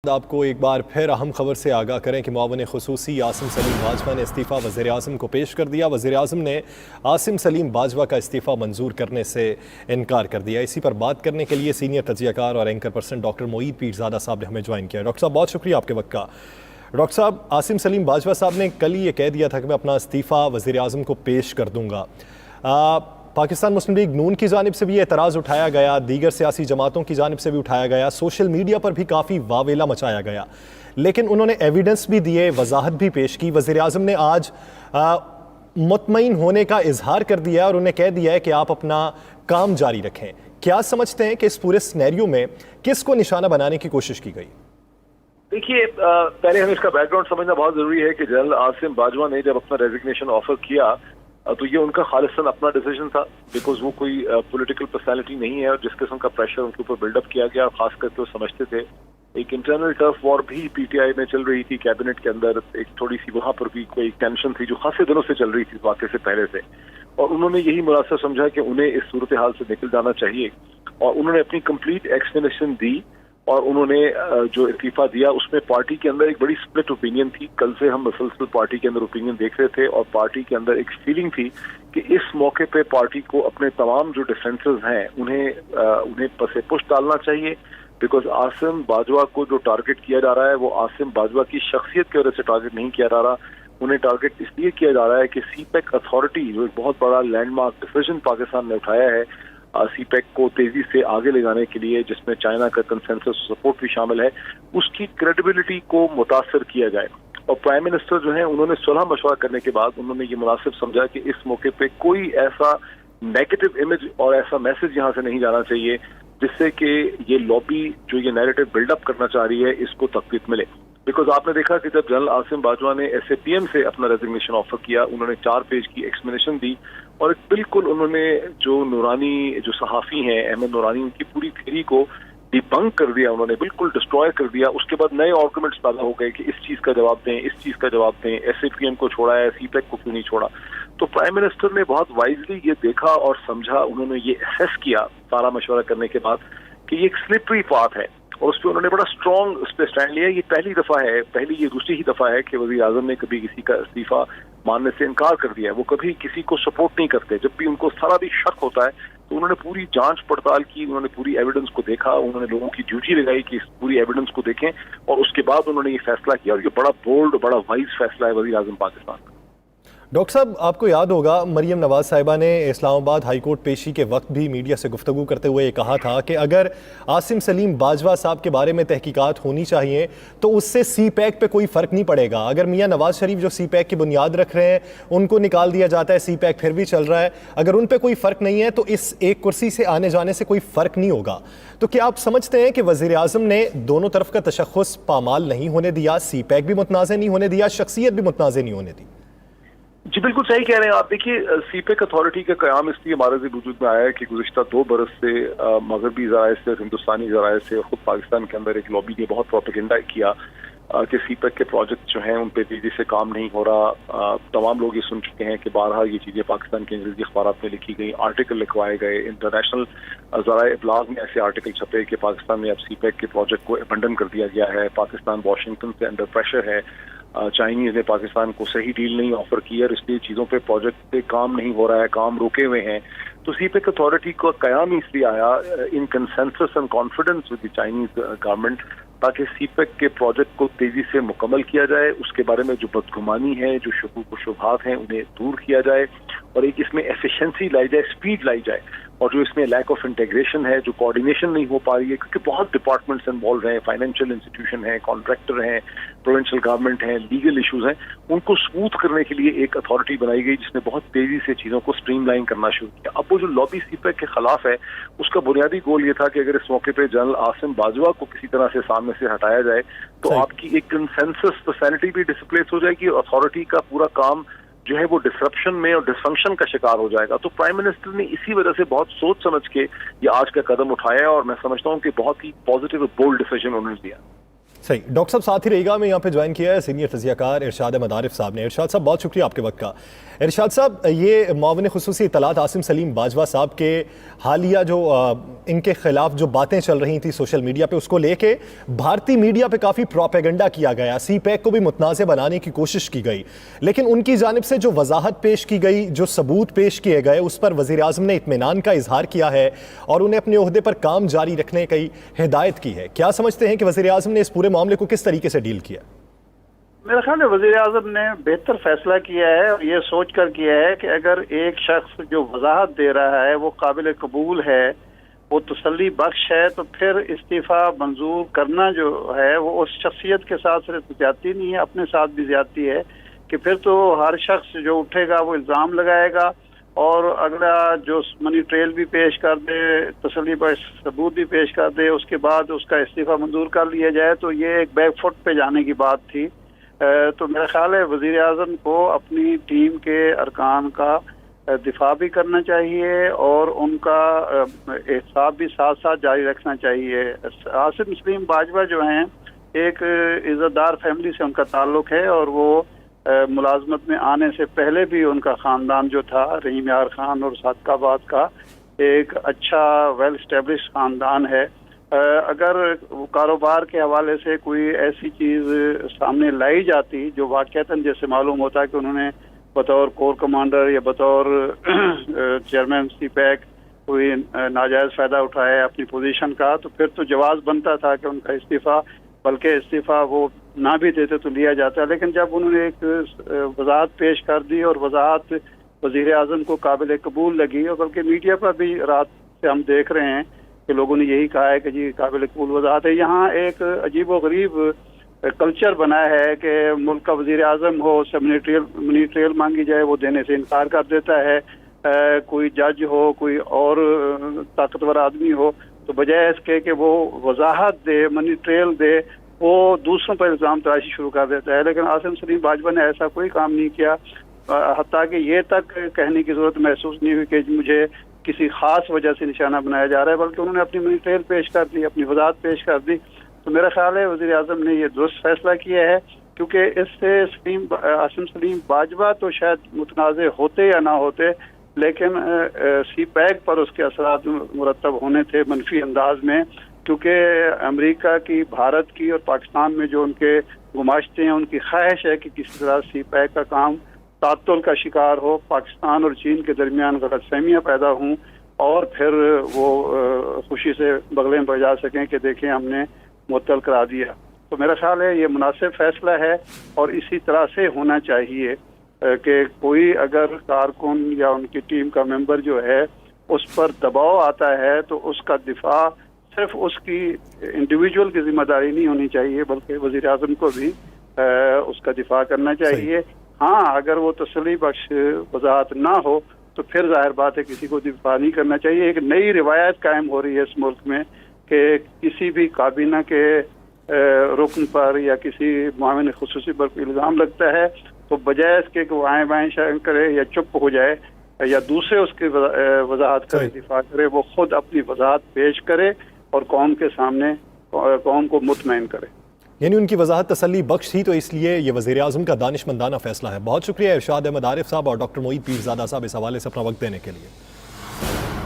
आपको एक बार फिर अहम खबर से आगाह करें कि मुआवन खुसूसी आसिम सलीम बाजवा ने इस्तीफ़ा वज़ीर-ए-आज़म को पेश कर दिया। वज़ीर-ए-आज़म ने आसिम सलीम बाजवा का इस्तीफ़ा मंजूर करने से इनकार कर दिया। इसी पर बात करने के लिए सीनियर तजियाकार और anchor person doctor Moid Pirzada साहब ने हमें ज्वाइन किया। डॉक्टर साहब, बहुत शुक्रिया आपके वक्त का। डॉक्टर साहब, आसिम सलीम बाजवा साहब ने कल ही ये कह दिया था कि मैं अपना इस्तीफ़ा वज़ीर-ए-आज़म को पेश कर दूँगा। पाकिस्तान मुस्लिम लीग नून की जानिब से भी एतराज़ उठाया गया, दीगर सियासी जमातों की जानिब से भी उठाया गया, सोशल मीडिया पर भी काफ़ी वावेला मचाया गया, लेकिन उन्होंने एविडेंस भी दिए, वजाहत भी पेश की। वज़ीर-ए-आज़म ने आज मुतमईन होने का इजहार कर दिया और उन्हें कह दिया है कि आप अपना काम जारी रखें। क्या समझते हैं कि इस पूरे सिनेरियो में किसको निशाना बनाने की कोशिश की गई? देखिए, पहले हमें इसका बैकग्राउंड समझना बहुत जरूरी है कि जनरल आसिम बाजवा ने जब अपना रेजिग्नेशन ऑफर किया तो ये उनका खालिसन अपना डिसीजन था, बिकॉज वो कोई पॉलिटिकल पर्सनालिटी नहीं है और जिस किस्म का प्रेशर उनके ऊपर बिल्डअप किया गया, खास करके वो समझते थे एक इंटरनल टर्फ वॉर भी पीटीआई में चल रही थी कैबिनेट के अंदर, एक थोड़ी सी वहां पर भी कोई टेंशन थी जो खासे दिनों से चल रही थी वाकई से पहले से, और उन्होंने यही मुनासिब समझा कि उन्हें इस सूरत हाल से निकल जाना चाहिए और उन्होंने अपनी कंप्लीट एक्सप्लेनेशन दी और उन्होंने जो इस्तीफा दिया उसमें पार्टी के अंदर एक बड़ी स्प्लिट ओपिनियन थी। कल से हम मुसलसल पार्टी के अंदर ओपिनियन देख रहे थे और पार्टी के अंदर एक फीलिंग थी कि इस मौके पे पार्टी को अपने तमाम जो डिफेंसेस हैं उन्हें पसे पुश डालना चाहिए, बिकॉज आसिम बाजवा को जो टारगेट किया जा रहा है वो आसिम बाजवा की शख्सियत की वजह से टारगेट नहीं किया जा रहा, उन्हें टारगेट इसलिए किया जा रहा है कि सीपेक अथॉरिटी जो एक बहुत बड़ा लैंडमार्क डिसीजन पाकिस्तान ने उठाया है सीपेक को तेजी से आगे ले जाने के लिए, जिसमें चाइना का कंसेंसस सपोर्ट भी शामिल है, उसकी क्रेडिबिलिटी को मुतासर किया जाए। और प्राइम मिनिस्टर जो है उन्होंने सुलह मशवरा करने के बाद उन्होंने ये मुनासिब समझा कि इस मौके पे कोई ऐसा नेगेटिव इमेज और ऐसा मैसेज यहाँ से नहीं जाना चाहिए जिससे कि ये लॉबी जो ये नैरेटिव बिल्डअप करना चाह रही है इसको तकवीत मिले। बिकॉज आपने देखा कि जब जनरल आसिम बाजवा ने एसएपीएम से अपना रेजिग्नेशन ऑफर किया, उन्होंने 4 पेज की एक्सप्लेनेशन दी और बिल्कुल उन्होंने जो नूरानी जो सहाफ़ी हैं अहमद नूरानी, उनकी पूरी थ्योरी को डिबंक कर दिया, उन्होंने बिल्कुल डिस्ट्रॉय कर दिया। उसके बाद नए आर्गुमेंट्स पैदा हो गए कि इस चीज़ का जवाब दें, इस चीज़ का जवाब दें, एसएपीएम को छोड़ा है, सीपेक को क्यों नहीं छोड़ा। तो प्राइम मिनिस्टर ने बहुत वाइजली ये देखा और समझा, उन्होंने ये असेस किया सारा मशवरा करने के बाद कि ये एक स्लिपरी पाथ है और उस पर उन्होंने बड़ा स्ट्रॉन्ग उस पर स्टैंड लिया। ये पहली दफा है, ये दूसरी ही दफा है कि वज़ीर आज़म ने कभी किसी का इस्तीफा मानने से इनकार कर दिया है। वो कभी किसी को सपोर्ट नहीं करते, जब भी उनको सारा भी शक होता है तो उन्होंने पूरी जांच पड़ताल की, उन्होंने पूरी एविडेंस को देखा, उन्होंने लोगों की ड्यूटी लगाई कि इस पूरी एविडेंस को देखें और उसके बाद उन्होंने ये फैसला किया और ये बड़ा बोल्ड, बड़ा वाइज फैसला है वज़ीर आज़म पाकिस्तान का। डॉक्टर साहब, आपको याद होगा मरियम नवाज साहिबा ने इस्लामाबाद हाईकोर्ट पेशी के वक्त भी मीडिया से गुफ्तगू करते हुए ये कहा था कि अगर आसिम सलीम बाजवा साहब के बारे में तहकीकात होनी चाहिए तो उससे सीपैक पे कोई फ़र्क नहीं पड़ेगा। अगर मियां नवाज शरीफ जो सीपैक की बुनियाद रख रहे हैं उनको निकाल दिया जाता है, सीपैक फिर भी चल रहा है, अगर उन पर कोई फ़र्क नहीं है तो इस एक कुर्सी से आने जाने से कोई फ़र्क नहीं होगा। तो क्या आप समझते हैं कि वज़ीर-ए-आज़म ने दोनों तरफ का तशख़्ख़ुस पामाल नहीं होने दिया, सीपैक भी मुतनाज़ नहीं होने दिया, शख्सियत भी मुतनाज़ नहीं होने दी? जी बिल्कुल सही कह रहे हैं आप। देखिए, सीपेक अथॉरिटी का क़याम इसलिए हमारे से वजूद में आया है कि गुज़िश्ता 2 बरस से मगरबी ज़राए से, हिंदुस्तानी ज़राए से, खुद पाकिस्तान के अंदर एक लॉबी ने बहुत प्रोपेगेंडा किया कि सीपेक के प्रोजेक्ट जो हैं उन पर तेज़ी से काम नहीं हो रहा। तमाम लोग ये सुन चुके हैं कि बारहा ये चीज़ें पाकिस्तान के अंग्रेज़ी अखबारात में लिखी गई, आर्टिकल लिखवाए गए, इंटरनेशनल ज़राए इब्लाग में ऐसे आर्टिकल छपे कि पाकिस्तान में अब सीपेक के प्रोजेक्ट को अबंडन कर दिया गया है, पाकिस्तान वाशिंगटन से अंडर प्रेशर है, चाइनीज ने पाकिस्तान को सही डील नहीं ऑफर की और इसलिए चीज़ों पे प्रोजेक्ट पे काम नहीं हो रहा है, काम रुके हुए हैं। तो सीपेक अथॉरिटी का कयाम इसलिए आया in consensus and confidence with the Chinese government, ताकि सीपेक के प्रोजेक्ट को तेजी से मुकम्मल किया जाए, उसके बारे में जो बदगुमानी है, जो शुबूह शुबहात हैं उन्हें दूर किया जाए और एक इसमें एफिशिएंसी लाई जाए, स्पीड लाई जाए। और जो इसमें लैक ऑफ इंटीग्रेशन है, जो कोऑर्डिनेशन नहीं हो पा रही है, क्योंकि बहुत डिपार्टमेंट्स इन्वॉल्व हैं, फाइनेंशियल इंस्टीट्यूशन है, कॉन्ट्रैक्टर हैं, प्रोविंशियल गवर्नमेंट है, लीगल इश्यूज हैं, उनको स्मूथ करने के लिए एक अथॉरिटी बनाई गई जिसने बहुत तेजी से चीज़ों को स्ट्रीमलाइन करना शुरू किया। अब वो जो लॉबी सीपेक के खिलाफ है उसका बुनियादी गोल ये था कि अगर इस मौके पर जनरल आसिम बाजवा को किसी तरह से सामने से हटाया जाए तो आपकी एक कंसेंसस पर्सनैलिटी भी डिस्प्लेस हो जाएगी, अथॉरिटी का पूरा काम जो है वो डिसरप्शन में और डिसफंक्शन का शिकार हो जाएगा। तो प्राइम मिनिस्टर ने इसी वजह से बहुत सोच समझ के ये आज का कदम उठाया और मैं समझता हूँ कि बहुत ही पॉजिटिव बोल्ड डिसीजन उन्होंने लिया। सही। डॉक्टर साहब साथ ही रहेगा, मैं यहाँ पे ज्वाइन किया है सीनियर तजियाकार इरशाद अहमद आरिफ साहब ने। इरशाद साहब बहुत शुक्रिया आपके वक्त का। इरशाद साहब, ये मुआविन खुसूसी इत्तलात आसिम सलीम बाजवा साहब के हालिया जो इनके खिलाफ जो बातें चल रही थी सोशल मीडिया पे, उसको लेके भारतीय मीडिया पे काफ़ी प्रोपेगेंडा किया गया, CPAC को भी मुतनाज़ बनाने की कोशिश की गई, लेकिन उनकी जानिब से जो वजाहत पेश की गई, जो सबूत पेश किए गए, उस पर वज़ीर आज़म ने इत्मीनान का इजहार किया है और उन्हें अपने ओहदे पर काम जारी रखने की हिदायत की है। क्या समझते हैं कि वज़ीर आज़म ने इस पूरे मामले को किस तरीके से डील किया? मेरे ख्याल में वज़ीर आज़म ने बेहतर फैसला किया है और ये सोच कर किया है कि अगर एक शख्स जो वजाहत दे रहा है वो काबिल कबूल है, वो तसल्ली बख्श है, तो फिर इस्तीफ़ा मंजूर करना जो है वो उस शख्सियत के साथ सिर्फ ज्यादती नहीं है, अपने साथ भी ज्यादती है कि फिर तो हर शख्स जो उठेगा वो इल्ज़ाम लगाएगा और अगला जो मनी ट्रेल भी पेश कर दे, तसल्ली बख्श सबूत भी पेश कर दे, उसके बाद उसका इस्तीफ़ा मंजूर कर लिया जाए, तो ये एक बैकफुट पे जाने की बात थी। तो मेरा ख्याल है वज़ीर आज़म को अपनी टीम के अरकान का दिफा भी करना चाहिए और उनका एहसाब भी साथ साथ जारी रखना चाहिए। आसिम सलीम बाजवा जो हैं, एक इज़्ज़तदार फैमिली से उनका ताल्लुक़ है और वो मुलाजमत में आने से पहले भी उनका ख़ानदान जो था, रहीम यार ख़ान और सादकाबाद का एक अच्छा वेल इस्टेब्लिश ख़ानदान है। अगर कारोबार के हवाले से कोई ऐसी चीज़ सामने लाई जाती जो वाक़यातन जैसे मालूम होता है कि उन्होंने बतौर कोर कमांडर या बतौर चेयरमैन CPAC कोई नाजायज़ फ़ायदा उठाया अपनी पोजीशन का, तो फिर तो जवाज़ बनता था कि उनका इस्तीफ़ा, बल्कि इस्तीफ़ा वो ना भी देते तो लिया जाता। लेकिन जब उन्होंने एक वजाहत पेश कर दी और वजाहत वज़ीर आज़म को काबिल कबूल लगी, और बल्कि मीडिया पर भी रात से हम देख रहे हैं कि लोगों ने यही कहा है कि जी काबिल कबूल वजाहत है। यहाँ एक अजीब व गरीब कल्चर बना है कि मुल्क का वज़ीर आज़म हो, उससे मनी ट्रेल मांगी जाए, वो देने से इनकार कर देता है। कोई जज हो, कोई और ताकतवर आदमी हो, तो बजाय इसके कि वो वजाहत दे, मनी ट्रेल दे, वो दूसरों पर इल्ज़ाम तराशी शुरू कर देता है। लेकिन आसिम सलीम बाजवा ने ऐसा कोई काम नहीं किया, हत्ता कि ये तक कहने की ज़रूरत महसूस नहीं हुई कि मुझे किसी खास वजह से निशाना बनाया जा रहा है, बल्कि उन्होंने अपनी मनी ट्रेल पेश कर दी, अपनी वजाहत पेश कर दी। तो मेरा ख्याल है वज़ीर आज़म ने ये दुरुस्त फैसला किया है, क्योंकि इससे आसिम सलीम बाजवा तो शायद मुतनाज़ होते या ना होते, लेकिन CPAC पर उसके असरात मुरतब होने थे मनफी अंदाज में, क्योंकि अमेरिका की, भारत की और पाकिस्तान में जो उनके गुमाश्ते हैं, उनकी ख्वाहिश है कि किसी तरह CPAC का काम तातुल का शिकार हो, पाकिस्तान और चीन के दरमियान गलतफहमियाँ पैदा हों और फिर वो खुशी से बगले में बजा सकें कि देखें हमने मुअत्तल करा दिया। तो मेरा ख्याल है ये मुनासिब फैसला है और इसी तरह से होना चाहिए कि कोई अगर कारकुन या उनकी टीम का मेंबर जो है उस पर दबाव आता है तो उसका दिफा सिर्फ उसकी इंडिविजुअल की जिम्मेदारी नहीं होनी चाहिए, बल्कि वज़ीर आज़म को भी उसका दिफा करना चाहिए। हाँ, अगर वो तसल्ली बख्श वजाहत ना हो तो फिर जाहिर बात है किसी को दिफा नहीं करना चाहिए। एक नई रिवायत कायम हो रही है इस मुल्क में कि किसी भी काबीना के रुकन पर या किसी मुआविन खुसूसी पर इल्ज़ाम लगता है तो बजाय इसके कि वो आए बाएँ शायद करे या चुप हो जाए या दूसरे उसकी वजाहत करे, दिफा करे, वो खुद अपनी वजाहत पेश करे और कौम के सामने कौम को मुतमईन करे। यानी उनकी वजाहत तसल्ली बख्श थी, तो इसलिए ये वज़ीर आज़म का दानिशमंदाना फैसला है। बहुत शुक्रिया इरशाद अहमद आरिफ साहब और डॉक्टर मोईद पीरज़ादा साहब इस हवाले से अपना वक्त देने के लिए।